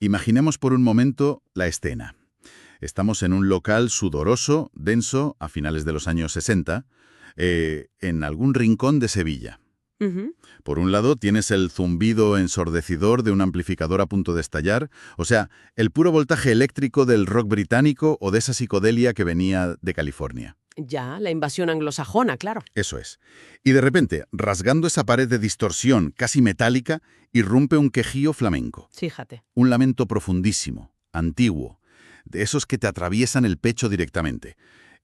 Imaginemos por un momento la escena. Estamos en un local sudoroso, denso, a finales de los años 60, en algún rincón de Sevilla. Ujú. Por un lado tienes el zumbido ensordecedor de un amplificador a punto de estallar, o sea, el puro voltaje eléctrico del rock británico o de esa psicodelia que venía de California. Ya, la invasión anglosajona, claro. Eso es. Y de repente, rasgando esa pared de distorsión casi metálica, irrumpe un quejío flamenco. Fíjate. Un lamento profundísimo, antiguo, de esos que te atraviesan el pecho directamente.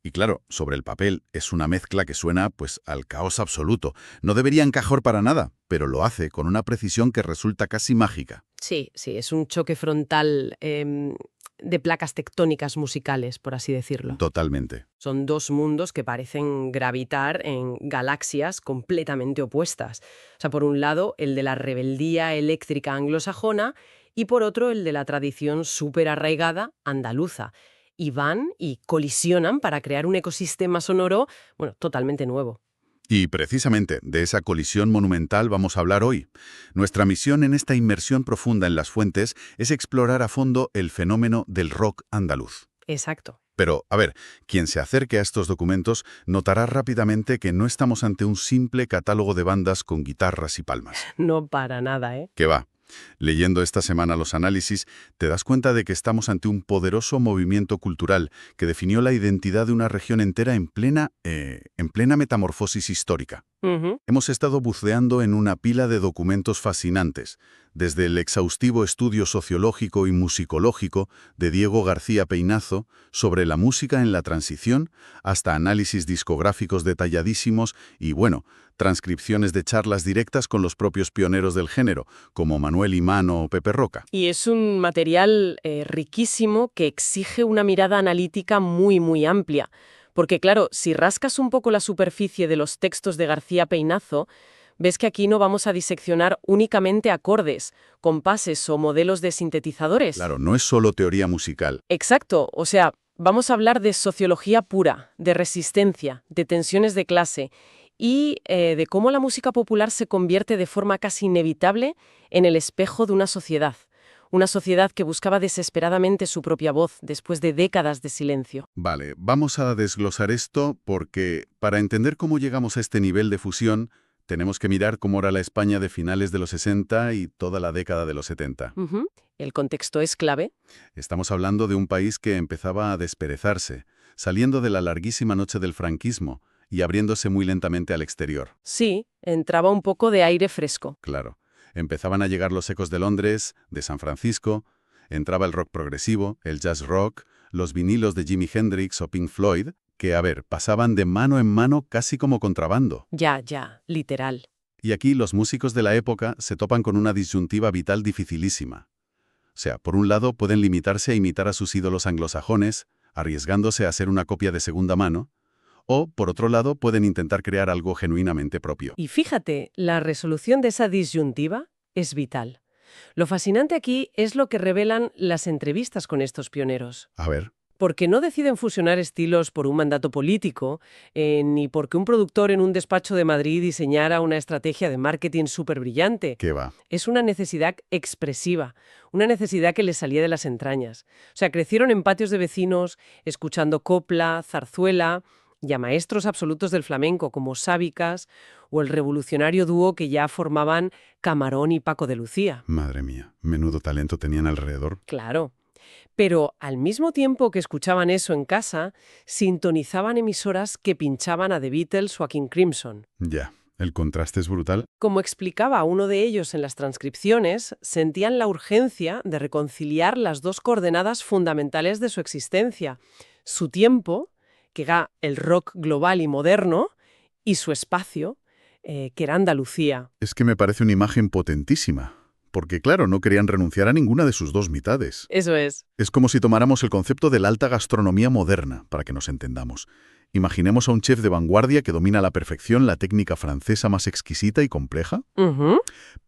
Y claro, sobre el papel es una mezcla que suena, pues, al caos absoluto. No debería encajar para nada, pero lo hace con una precisión que resulta casi mágica. Sí, sí, es un choque frontal de placas tectónicas musicales, por así decirlo. Totalmente. Son dos mundos que parecen gravitar en galaxias completamente opuestas. O sea, por un lado, el de la rebeldía eléctrica anglosajona y por otro, el de la tradición súper arraigada andaluza. Y van y colisionan para crear un ecosistema sonoro, bueno, totalmente nuevo. Y precisamente de esa colisión monumental vamos a hablar hoy. Nuestra misión en esta inmersión profunda en las fuentes es explorar a fondo el fenómeno del rock andaluz. Exacto. Pero, a ver, quien se acerque a estos documentos notará rápidamente que no estamos ante un simple catálogo de bandas con guitarras y palmas. No para nada, ¿eh? ¿Qué va? Leyendo esta semana los análisis, te das cuenta de que estamos ante un poderoso movimiento cultural que definió la identidad de una región entera en plena metamorfosis histórica. Ujú. Hemos estado buceando en una pila de documentos fascinantes, desde el exhaustivo estudio sociológico y musicológico de Diego García Peinazo sobre la música en la transición, hasta análisis discográficos detalladísimos y, bueno, transcripciones de charlas directas con los propios pioneros del género, como Manuel Imano o Pepe Roca. Y es un material riquísimo que exige una mirada analítica muy, muy amplia. Porque claro, si rascas un poco la superficie de los textos de García Peinazo, ves que aquí no vamos a diseccionar únicamente acordes, compases o modelos de sintetizadores. Claro, no es solo teoría musical. Exacto, o sea, vamos a hablar de sociología pura, de resistencia, de tensiones de clase y de cómo la música popular se convierte de forma casi inevitable en el espejo de una sociedad. Una sociedad que buscaba desesperadamente su propia voz después de décadas de silencio. Vale, vamos a desglosar esto porque para entender cómo llegamos a este nivel de fusión, tenemos que mirar cómo era la España de finales de los 60 y toda la década de los 70. Ujú. El contexto es clave. Estamos hablando de un país que empezaba a desperezarse, saliendo de la larguísima noche del franquismo y abriéndose muy lentamente al exterior. Sí, entraba un poco de aire fresco. Claro, empezaban a llegar los ecos de Londres, de San Francisco, entraba el rock progresivo, el jazz rock, los vinilos de Jimi Hendrix o Pink Floyd, que, a ver, pasaban de mano en mano casi como contrabando. Ya, literal. Y aquí los músicos de la época se topan con una disyuntiva vital dificilísima. O sea, por un lado pueden limitarse a imitar a sus ídolos anglosajones, arriesgándose a ser una copia de segunda mano, o, por otro lado, pueden intentar crear algo genuinamente propio. Y fíjate, la resolución de esa disyuntiva es vital. Lo fascinante aquí es lo que revelan las entrevistas con estos pioneros. A ver, Porque no deciden fusionar estilos por un mandato político, ni porque un productor en un despacho de Madrid diseñara una estrategia de marketing súper brillante. ¿qué va? Es una necesidad expresiva, una necesidad que les salía de las entrañas. O sea, crecieron en patios de vecinos, escuchando copla, zarzuela, y a maestros absolutos del flamenco como Sábicas o el revolucionario dúo que ya formaban Camarón y Paco de Lucía. Madre mía, menudo talento tenían alrededor. Claro. Pero al mismo tiempo que escuchaban eso en casa, sintonizaban emisoras que pinchaban a The Beatles o a King Crimson. Ya, el contraste es brutal. Como explicaba uno de ellos en las transcripciones, sentían la urgencia de reconciliar las dos coordenadas fundamentales de su existencia: su tiempo, que era el rock global y moderno, y su espacio, que era Andalucía. Es que me parece una imagen potentísima. Porque, claro, no querían renunciar a ninguna de sus dos mitades. Eso es. Es como si tomáramos el concepto de la alta gastronomía moderna, para que nos entendamos. Imaginemos a un chef de vanguardia que domina a la perfección la técnica francesa más exquisita y compleja, Ujú.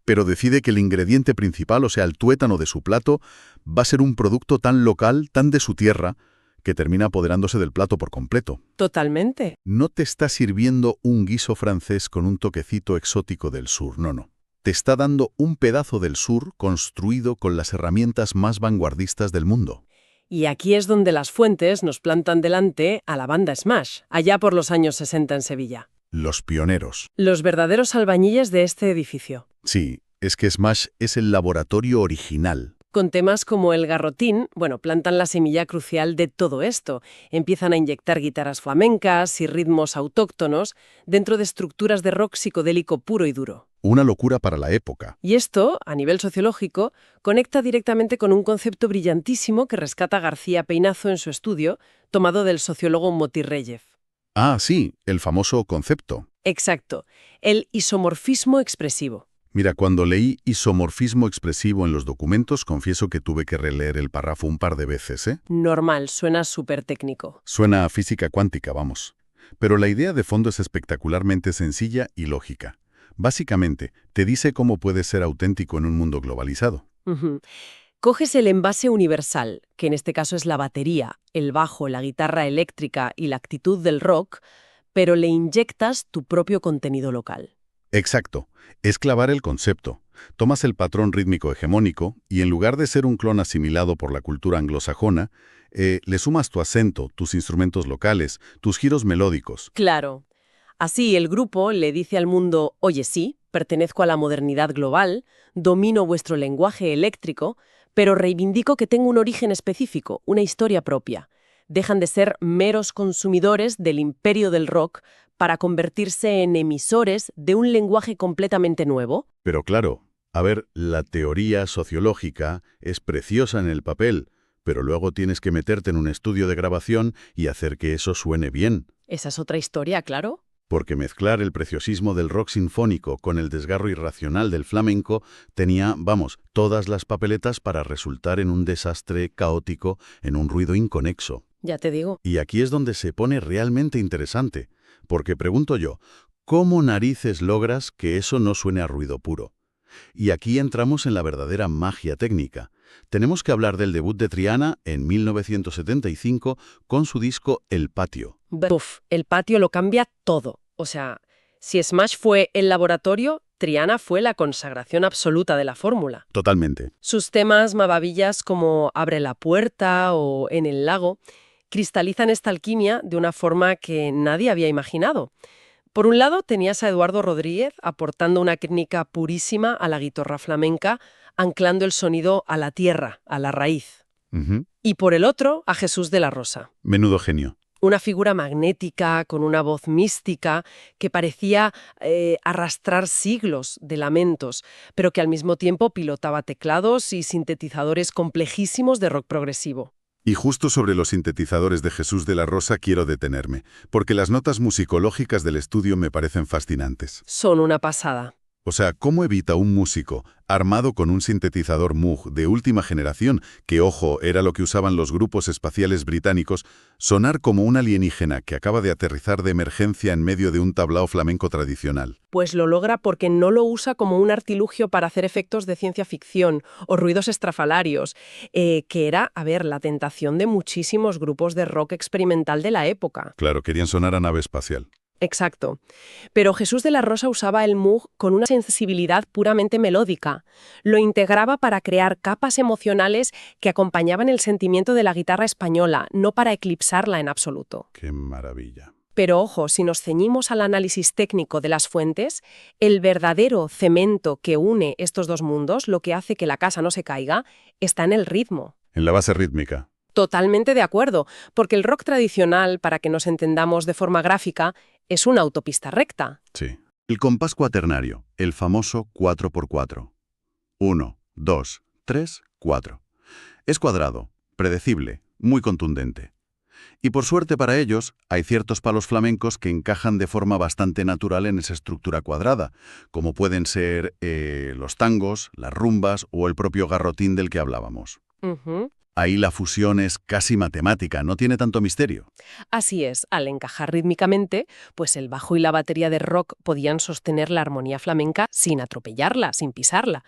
pero decide que el ingrediente principal, o sea, el tuétano de su plato, va a ser un producto tan local, tan de su tierra, que termina apoderándose del plato por completo. Totalmente. No te está sirviendo un guiso francés con un toquecito exótico del sur, no. te está dando un pedazo del sur construido con las herramientas más vanguardistas del mundo. Y aquí es donde las fuentes nos plantan delante a la banda Smash, allá por los años 60 en Sevilla. Los pioneros. Los verdaderos albañiles de este edificio. Sí, es que Smash es el laboratorio original. Con temas como el garrotín, plantan la semilla crucial de todo esto. Empiezan a inyectar guitarras flamencas y ritmos autóctonos dentro de estructuras de rock psicodélico puro y duro. Una locura para la época. Y esto, a nivel sociológico, conecta directamente con un concepto brillantísimo que rescata García Peinazo en su estudio, tomado del sociólogo Motirreyev. Ah, sí, el famoso concepto. Exacto, el isomorfismo expresivo. Mira, cuando leí isomorfismo expresivo en los documentos, confieso que tuve que releer el párrafo un par de veces, ¿eh? Normal, suena súper técnico. Suena a física cuántica, vamos. Pero la idea de fondo es espectacularmente sencilla y lógica. Básicamente, te dice cómo puedes ser auténtico en un mundo globalizado. Ujú. Coges el envase universal, que en este caso es la batería, el bajo, la guitarra eléctrica y la actitud del rock, pero le inyectas tu propio contenido local. Exacto, es clavar el concepto. Tomas el patrón rítmico hegemónico y en lugar de ser un clon asimilado por la cultura anglosajona, le sumas tu acento, tus instrumentos locales, tus giros melódicos. Claro. Así el grupo le dice al mundo, oye sí, pertenezco a la modernidad global, domino vuestro lenguaje eléctrico, pero reivindico que tengo un origen específico, una historia propia. Dejan de ser meros consumidores del imperio del rock para convertirse en emisores de un lenguaje completamente nuevo. Pero claro, a ver, la teoría sociológica es preciosa en el papel, pero luego tienes que meterte en un estudio de grabación y hacer que eso suene bien. Esa es otra historia, claro. Porque mezclar el preciosismo del rock sinfónico con el desgarro irracional del flamenco tenía, todas las papeletas para resultar en un desastre caótico, en un ruido inconexo. Ya te digo. Y aquí es donde se pone realmente interesante, porque pregunto yo, ¿cómo narices logras que eso no suene a ruido puro? Y aquí entramos en la verdadera magia técnica. Tenemos que hablar del debut de Triana en 1975 con su disco El Patio. Buf, el patio lo cambia todo. O sea, si Smash fue el laboratorio, Triana fue la consagración absoluta de la fórmula. Totalmente. Sus temas maravillas como Abre la puerta o En el lago cristalizan esta alquimia de una forma que nadie había imaginado. Por un lado, tenías a Eduardo Rodríguez aportando una técnica purísima a la guitarra flamenca, anclando el sonido a la tierra, a la raíz. Y por el otro, a Jesús de la Rosa. Menudo genio. Una figura magnética, con una voz mística, que parecía arrastrar siglos de lamentos, pero que al mismo tiempo pilotaba teclados y sintetizadores complejísimos de rock progresivo. Y justo sobre los sintetizadores de Jesús de la Rosa quiero detenerme, porque las notas musicológicas del estudio me parecen fascinantes. Son una pasada. O sea, ¿cómo evita un músico, armado con un sintetizador Moog de última generación, que, ojo, era lo que usaban los grupos espaciales británicos, sonar como un alienígena que acaba de aterrizar de emergencia en medio de un tablao flamenco tradicional? Pues lo logra porque no lo usa como un artilugio para hacer efectos de ciencia ficción o ruidos estrafalarios, que era, la tentación de muchísimos grupos de rock experimental de la época. Claro, querían sonar a nave espacial. Exacto. Pero Jesús de la Rosa usaba el Moog con una sensibilidad puramente melódica. Lo integraba para crear capas emocionales que acompañaban el sentimiento de la guitarra española, no para eclipsarla en absoluto. ¡Qué maravilla! Pero ojo, si nos ceñimos al análisis técnico de las fuentes, el verdadero cemento que une estos dos mundos, lo que hace que la casa no se caiga, está en el ritmo. En la base rítmica. Totalmente de acuerdo, porque el rock tradicional, para que nos entendamos de forma gráfica, es una autopista recta. Sí. El compás cuaternario, el famoso 4x4. 1, 2, 3, 4. Es cuadrado, predecible, muy contundente. Y por suerte para ellos, hay ciertos palos flamencos que encajan de forma bastante natural en esa estructura cuadrada, como pueden ser los tangos, las rumbas o el propio garrotín del que hablábamos. Ahí la fusión es casi matemática, no tiene tanto misterio. Así es, al encajar rítmicamente, pues el bajo y la batería de rock podían sostener la armonía flamenca sin atropellarla, sin pisarla.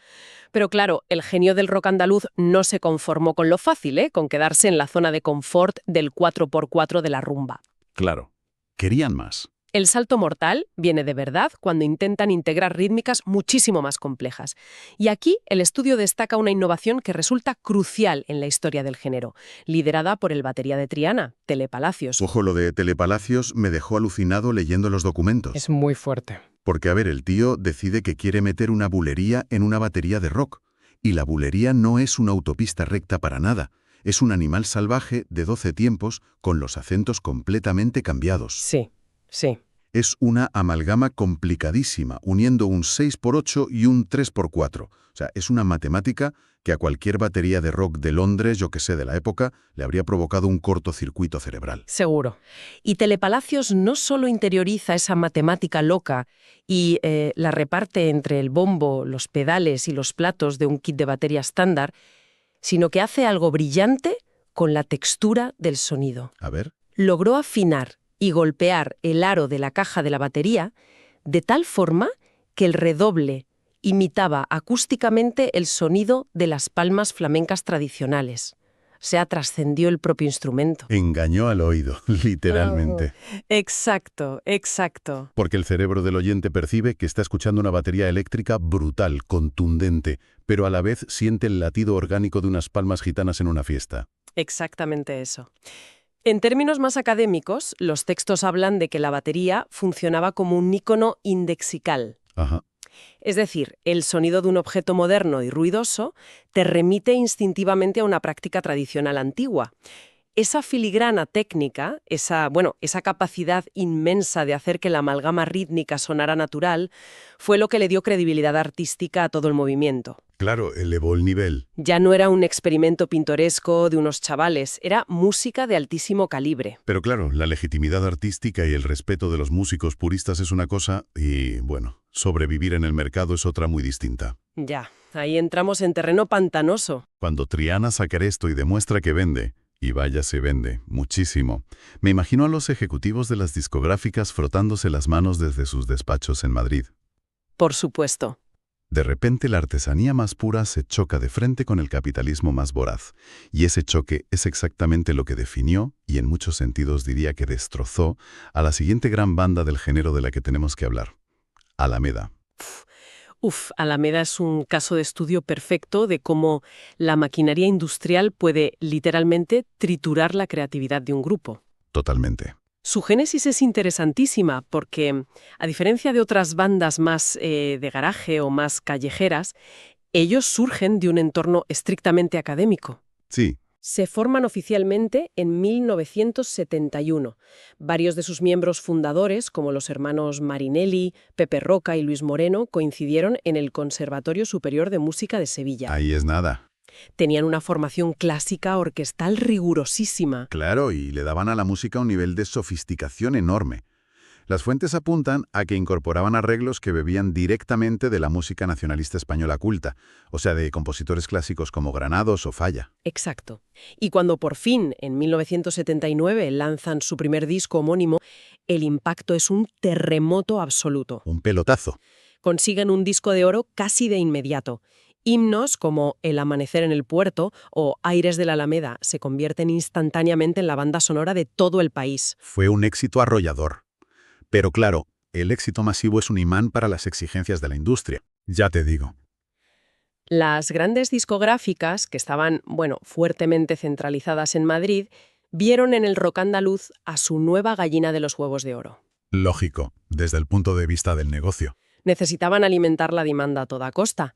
Pero claro, el genio del rock andaluz no se conformó con lo fácil, con quedarse en la zona de confort del 4x4 de la rumba. Claro, querían más. El salto mortal viene de verdad cuando intentan integrar rítmicas muchísimo más complejas. Y aquí el estudio destaca una innovación que resulta crucial en la historia del género, liderada por el batería de Triana, Tele Palacios. Ojo, lo de Tele Palacios me dejó alucinado leyendo los documentos. Es muy fuerte. Porque, a ver, el tío decide que quiere meter una bulería en una batería de rock. Y la bulería no es una autopista recta para nada. Es un animal salvaje de 12 tiempos con los acentos completamente cambiados. Sí, sí. Es una amalgama complicadísima, uniendo un 6x8 y un 3x4. O sea, es una matemática que a cualquier batería de rock de Londres, yo que sé, de la época, le habría provocado un cortocircuito cerebral. Seguro. Y Telepalacios no solo interioriza esa matemática loca y la reparte entre el bombo, los pedales y los platos de un kit de batería estándar, sino que hace algo brillante con la textura del sonido. A ver. Logró afinar y golpear el aro de la caja de la batería de tal forma que el redoble imitaba acústicamente el sonido de las palmas flamencas tradicionales. O sea, trascendió el propio instrumento. Engañó al oído, literalmente. Exacto, exacto. Porque el cerebro del oyente percibe que está escuchando una batería eléctrica brutal, contundente, pero a la vez siente el latido orgánico de unas palmas gitanas en una fiesta. Exactamente eso. En términos más académicos, los textos hablan de que la batería funcionaba como un ícono indexical. Ajá. Es decir, el sonido de un objeto moderno y ruidoso te remite instintivamente a una práctica tradicional antigua. Esa filigrana técnica, esa capacidad inmensa de hacer que la amalgama rítmica sonara natural, fue lo que le dio credibilidad artística a todo el movimiento. Claro, elevó el nivel. Ya no era un experimento pintoresco de unos chavales, era música de altísimo calibre. Pero claro, la legitimidad artística y el respeto de los músicos puristas es una cosa y, bueno, sobrevivir en el mercado es otra muy distinta. Ya, ahí entramos en terreno pantanoso. Cuando Triana saca esto y demuestra que vende, y vaya se vende, muchísimo, me imagino a los ejecutivos de las discográficas frotándose las manos desde sus despachos en Madrid. Por supuesto. De repente la artesanía más pura se choca de frente con el capitalismo más voraz. Y ese choque es exactamente lo que definió, y en muchos sentidos diría que destrozó, a la siguiente gran banda del género de la que tenemos que hablar. Alameda. Alameda es un caso de estudio perfecto de cómo la maquinaria industrial puede literalmente triturar la creatividad de un grupo. Totalmente. Su génesis es interesantísima porque, a diferencia de otras bandas más de garaje o más callejeras, ellos surgen de un entorno estrictamente académico. Sí. Se forman oficialmente en 1971. Varios de sus miembros fundadores, como los hermanos Marinelli, Pepe Roca y Luis Moreno, coincidieron en el Conservatorio Superior de Música de Sevilla. Ahí es nada. Tenían una formación clásica orquestal rigurosísima. Claro, y le daban a la música un nivel de sofisticación enorme. Las fuentes apuntan a que incorporaban arreglos que bebían directamente de la música nacionalista española culta, o sea, de compositores clásicos como Granados o Falla. Exacto. Y cuando por fin, en 1979, lanzan su primer disco homónimo, el impacto es un terremoto absoluto. Un pelotazo. Consiguen un disco de oro casi de inmediato. Himnos como El amanecer en el puerto o Aires de la Alameda se convierten instantáneamente en la banda sonora de todo el país. Fue un éxito arrollador. Pero claro, el éxito masivo es un imán para las exigencias de la industria. Ya te digo. Las grandes discográficas, que estaban, fuertemente centralizadas en Madrid, vieron en el rock andaluz a su nueva gallina de los huevos de oro. Lógico, desde el punto de vista del negocio. Necesitaban alimentar la demanda a toda costa.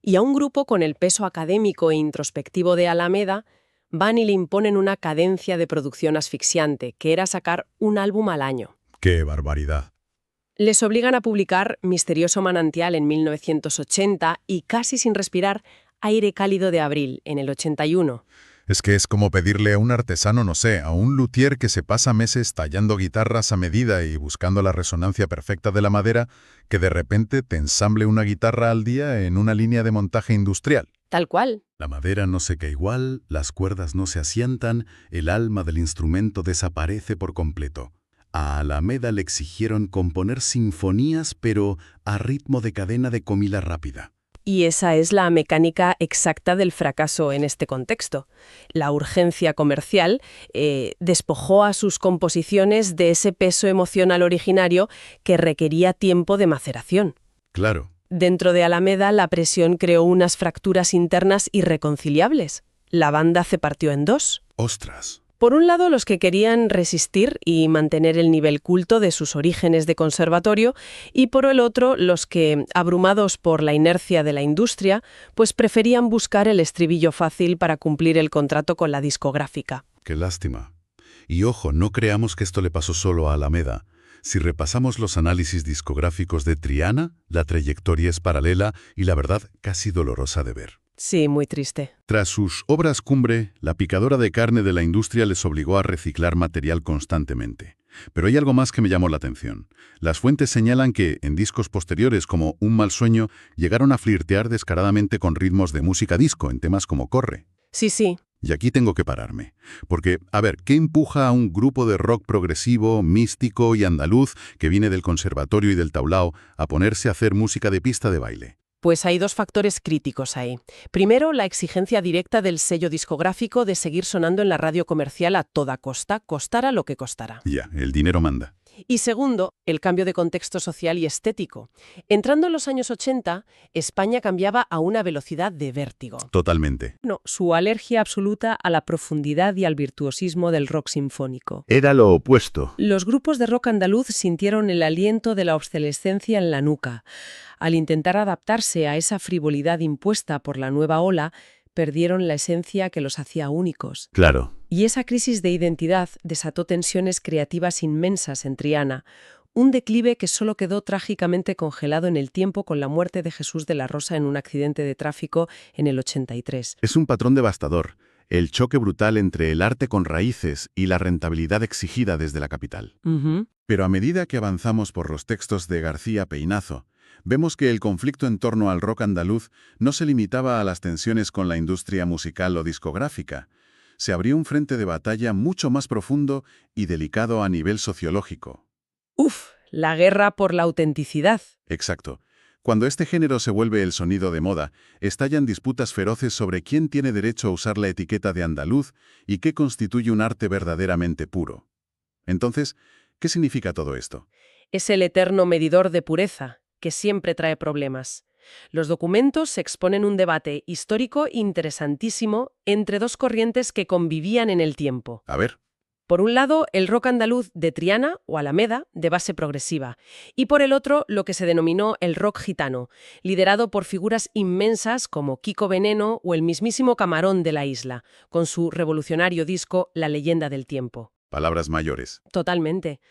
Y a un grupo con el peso académico e introspectivo de Alameda, van y le imponen una cadencia de producción asfixiante, que era sacar un álbum al año. ¡Qué barbaridad! Les obligan a publicar Misterioso manantial en 1980 y Casi sin respirar, Aire cálido de abril en el 81. Es que es como pedirle a un artesano, no sé, a un luthier que se pasa meses tallando guitarras a medida y buscando la resonancia perfecta de la madera, que de repente te ensamble una guitarra al día en una línea de montaje industrial. Tal cual. La madera no seca igual, las cuerdas no se asientan, el alma del instrumento desaparece por completo. A Alameda le exigieron componer sinfonías, pero a ritmo de cadena de comida rápida. Y esa es la mecánica exacta del fracaso en este contexto. La urgencia comercial despojó a sus composiciones de ese peso emocional originario que requería tiempo de maceración. Claro. Dentro de Alameda, la presión creó unas fracturas internas irreconciliables. La banda se partió en dos. ¡Ostras! Por un lado, los que querían resistir y mantener el nivel culto de sus orígenes de conservatorio, y por el otro, los que, abrumados por la inercia de la industria, pues preferían buscar el estribillo fácil para cumplir el contrato con la discográfica. ¡Qué lástima! Y ojo, no creamos que esto le pasó solo a Alameda. Si repasamos los análisis discográficos de Triana, la trayectoria es paralela y la verdad casi dolorosa de ver. Sí, muy triste. Tras sus obras cumbre, la picadora de carne de la industria les obligó a reciclar material constantemente. Pero hay algo más que me llamó la atención. Las fuentes señalan que, en discos posteriores como Un mal sueño, llegaron a flirtear descaradamente con ritmos de música disco en temas como Corre. Sí. Y aquí tengo que pararme. Porque, a ver, ¿qué empuja a un grupo de rock progresivo, místico y andaluz que viene del conservatorio y del tablao a ponerse a hacer música de pista de baile? Pues hay dos factores críticos ahí. Primero, la exigencia directa del sello discográfico de seguir sonando en la radio comercial a toda costa, costara lo que costara. Ya, el dinero manda. Y segundo, el cambio de contexto social y estético. Entrando en los años 80, España cambiaba a una velocidad de vértigo. Totalmente. No, su alergia absoluta a la profundidad y al virtuosismo del rock sinfónico. Era lo opuesto. Los grupos de rock andaluz sintieron el aliento de la obsolescencia en la nuca. Al intentar adaptarse a esa frivolidad impuesta por la nueva ola, perdieron la esencia que los hacía únicos. Claro. Y esa crisis de identidad desató tensiones creativas inmensas en Triana, un declive que solo quedó trágicamente congelado en el tiempo con la muerte de Jesús de la Rosa en un accidente de tráfico en el 83. Es un patrón devastador, el choque brutal entre el arte con raíces y la rentabilidad exigida desde la capital. Pero a medida que avanzamos por los textos de García Peinazo, vemos que el conflicto en torno al rock andaluz no se limitaba a las tensiones con la industria musical o discográfica. Se abrió un frente de batalla mucho más profundo y delicado a nivel sociológico. La guerra por la autenticidad. Exacto. Cuando este género se vuelve el sonido de moda, estallan disputas feroces sobre quién tiene derecho a usar la etiqueta de andaluz y qué constituye un arte verdaderamente puro. Entonces, ¿qué significa todo esto? Es el eterno medidor de pureza, que siempre trae problemas. Los documentos exponen un debate histórico interesantísimo entre dos corrientes que convivían en el tiempo. A ver. Por un lado, el rock andaluz de Triana o Alameda, de base progresiva, y por el otro, lo que se denominó el rock gitano, liderado por figuras inmensas como Kiko Veneno o el mismísimo Camarón de la Isla, con su revolucionario disco La leyenda del tiempo. Palabras mayores. Totalmente.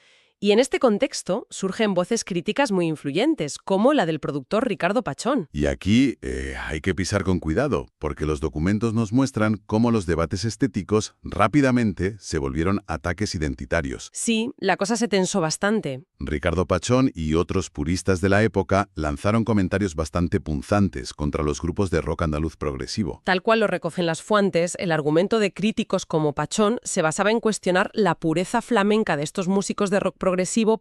Y en este contexto surgen voces críticas muy influyentes, como la del productor Ricardo Pachón. Y aquí hay que pisar con cuidado, porque los documentos nos muestran cómo los debates estéticos rápidamente se volvieron ataques identitarios. Sí, la cosa se tensó bastante. Ricardo Pachón y otros puristas de la época lanzaron comentarios bastante punzantes contra los grupos de rock andaluz progresivo. Tal cual lo recogen las fuentes, el argumento de críticos como Pachón se basaba en cuestionar la pureza flamenca de estos músicos de rock progresivo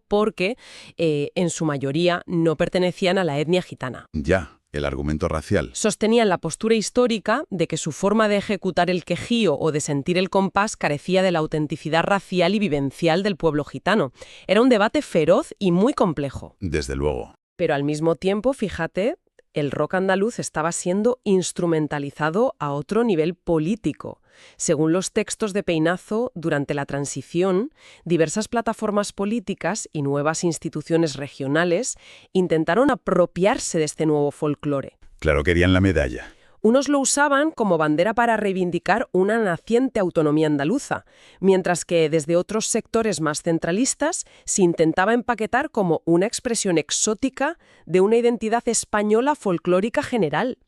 porque, en su mayoría, no pertenecían a la etnia gitana. Ya, el argumento racial. Sostenían la postura histórica de que su forma de ejecutar el quejío o de sentir el compás carecía de la autenticidad racial y vivencial del pueblo gitano. Era un debate feroz y muy complejo. Desde luego. Pero al mismo tiempo, fíjate, el rock andaluz estaba siendo instrumentalizado a otro nivel político. Según los textos de Peinazo, durante la transición, diversas plataformas políticas y nuevas instituciones regionales intentaron apropiarse de este nuevo folclore. Claro, querían la medalla. Unos lo usaban como bandera para reivindicar una naciente autonomía andaluza, mientras que desde otros sectores más centralistas se intentaba empaquetar como una expresión exótica de una identidad española folclórica general.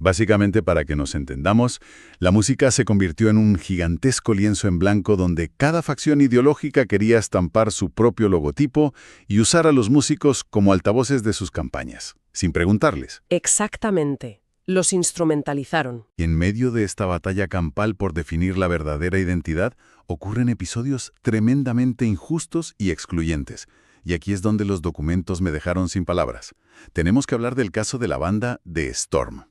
Básicamente, para que nos entendamos, la música se convirtió en un gigantesco lienzo en blanco donde cada facción ideológica quería estampar su propio logotipo y usar a los músicos como altavoces de sus campañas, sin preguntarles. Exactamente. Los instrumentalizaron. Y en medio de esta batalla campal por definir la verdadera identidad, ocurren episodios tremendamente injustos y excluyentes. Y aquí es donde los documentos me dejaron sin palabras. Tenemos que hablar del caso de la banda The Storm.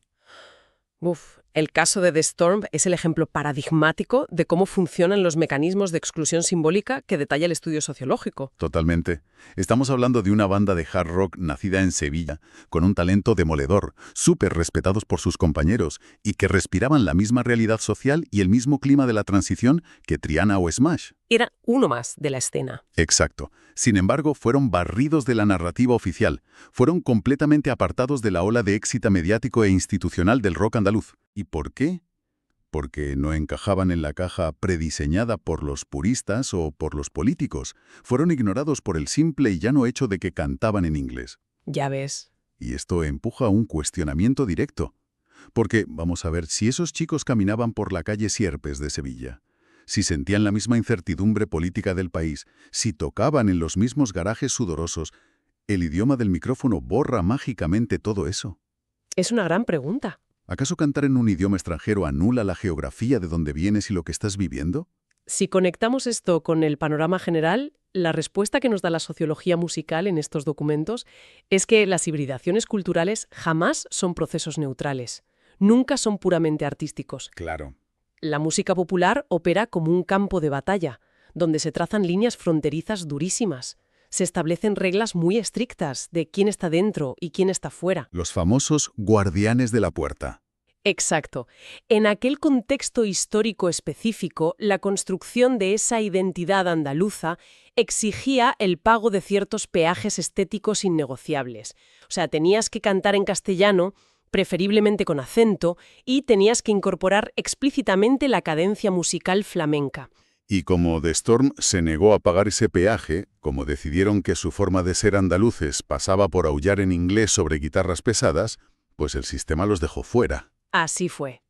Uf, el caso de The Storm es el ejemplo paradigmático de cómo funcionan los mecanismos de exclusión simbólica que detalla el estudio sociológico. Totalmente. Estamos hablando de una banda de hard rock nacida en Sevilla, con un talento demoledor, súper respetados por sus compañeros, y que respiraban la misma realidad social y el mismo clima de la transición que Triana o Smash. Era uno más de la escena. Exacto. Sin embargo, fueron barridos de la narrativa oficial. Fueron completamente apartados de la ola de éxito mediático e institucional del rock andaluz. ¿Y por qué? Porque no encajaban en la caja prediseñada por los puristas o por los políticos. Fueron ignorados por el simple y llano hecho de que cantaban en inglés. Ya ves. Y esto empuja a un cuestionamiento directo. Porque, vamos a ver, si esos chicos caminaban por la calle Sierpes de Sevilla, si sentían la misma incertidumbre política del país, si tocaban en los mismos garajes sudorosos, ¿el idioma del micrófono borra mágicamente todo eso? Es una gran pregunta. ¿Acaso cantar en un idioma extranjero anula la geografía de donde vienes y lo que estás viviendo? Si conectamos esto con el panorama general, la respuesta que nos da la sociología musical en estos documentos es que las hibridaciones culturales jamás son procesos neutrales. Nunca son puramente artísticos. Claro. La música popular opera como un campo de batalla, donde se trazan líneas fronterizas durísimas. Se establecen reglas muy estrictas de quién está dentro y quién está fuera. Los famosos guardianes de la puerta. Exacto. En aquel contexto histórico específico, la construcción de esa identidad andaluza exigía el pago de ciertos peajes estéticos innegociables. O sea, tenías que cantar en castellano, preferiblemente con acento, y tenías que incorporar explícitamente la cadencia musical flamenca. Y como The Storm se negó a pagar ese peaje, como decidieron que su forma de ser andaluces pasaba por aullar en inglés sobre guitarras pesadas, pues el sistema los dejó fuera. Así fue.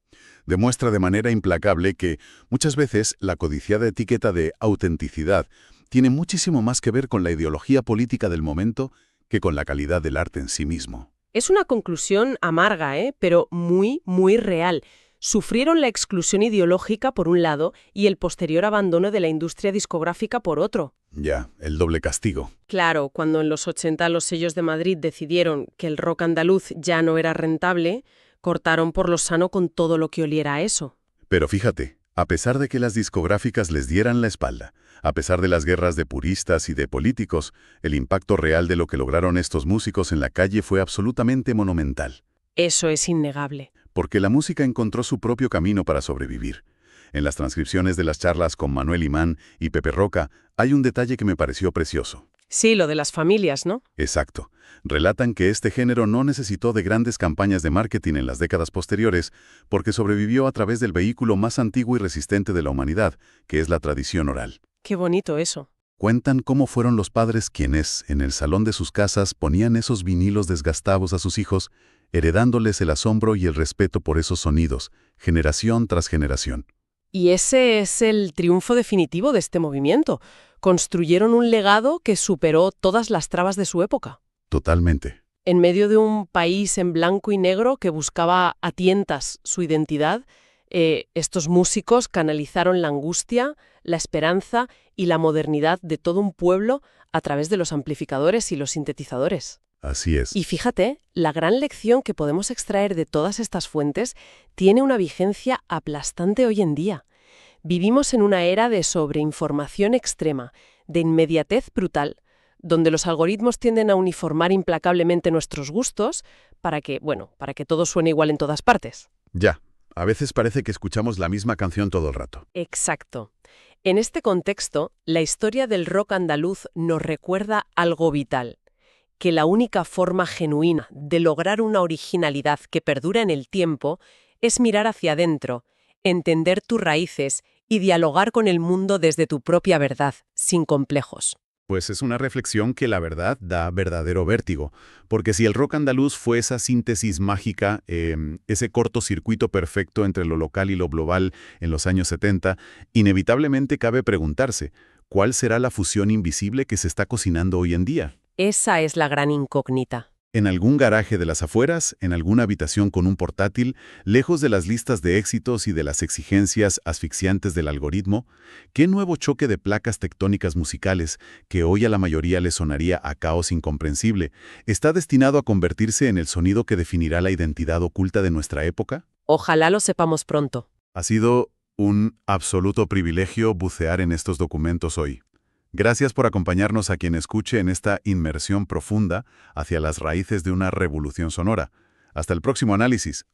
Demuestra de manera implacable que, muchas veces, la codiciada etiqueta de autenticidad tiene muchísimo más que ver con la ideología política del momento que con la calidad del arte en sí mismo. Es una conclusión amarga, pero muy, muy real. Sufrieron la exclusión ideológica por un lado y el posterior abandono de la industria discográfica por otro. Ya, el doble castigo. Claro, cuando en los 80 los sellos de Madrid decidieron que el rock andaluz ya no era rentable, cortaron por lo sano con todo lo que oliera a eso. Pero fíjate, a pesar de que las discográficas les dieran la espalda, a pesar de las guerras de puristas y de políticos, el impacto real de lo que lograron estos músicos en la calle fue absolutamente monumental. Eso es innegable. Porque la música encontró su propio camino para sobrevivir. En las transcripciones de las charlas con Manuel Imán y Pepe Roca hay un detalle que me pareció precioso. Sí, lo de las familias, ¿no? Exacto. Relatan que este género no necesitó de grandes campañas de marketing en las décadas posteriores porque sobrevivió a través del vehículo más antiguo y resistente de la humanidad, que es la tradición oral. Qué bonito eso. Cuentan cómo fueron los padres quienes, en el salón de sus casas, ponían esos vinilos desgastados a sus hijos, heredándoles el asombro y el respeto por esos sonidos, generación tras generación. Y ese es el triunfo definitivo de este movimiento. Construyeron un legado que superó todas las trabas de su época. Totalmente. En medio de un país en blanco y negro que buscaba a tientas su identidad, estos músicos canalizaron la angustia, la esperanza y la modernidad de todo un pueblo a través de los amplificadores y los sintetizadores. Así es. Y fíjate, la gran lección que podemos extraer de todas estas fuentes tiene una vigencia aplastante hoy en día. Vivimos en una era de sobreinformación extrema, de inmediatez brutal, donde los algoritmos tienden a uniformar implacablemente nuestros gustos para que todo suene igual en todas partes. Ya, a veces parece que escuchamos la misma canción todo el rato. Exacto. En este contexto, la historia del rock andaluz nos recuerda algo vital, que la única forma genuina de lograr una originalidad que perdura en el tiempo es mirar hacia adentro, entender tus raíces y dialogar con el mundo desde tu propia verdad, sin complejos. Pues es una reflexión que la verdad da verdadero vértigo, porque si el rock andaluz fue esa síntesis mágica, ese cortocircuito perfecto entre lo local y lo global en los años 70, inevitablemente cabe preguntarse, ¿cuál será la fusión invisible que se está cocinando hoy en día? Esa es la gran incógnita. En algún garaje de las afueras, en alguna habitación con un portátil, lejos de las listas de éxitos y de las exigencias asfixiantes del algoritmo, ¿qué nuevo choque de placas tectónicas musicales, que hoy a la mayoría le sonaría a caos incomprensible, está destinado a convertirse en el sonido que definirá la identidad oculta de nuestra época? Ojalá lo sepamos pronto. Ha sido un absoluto privilegio bucear en estos documentos hoy. Gracias por acompañarnos a quien escuche en esta inmersión profunda hacia las raíces de una revolución sonora. Hasta el próximo análisis.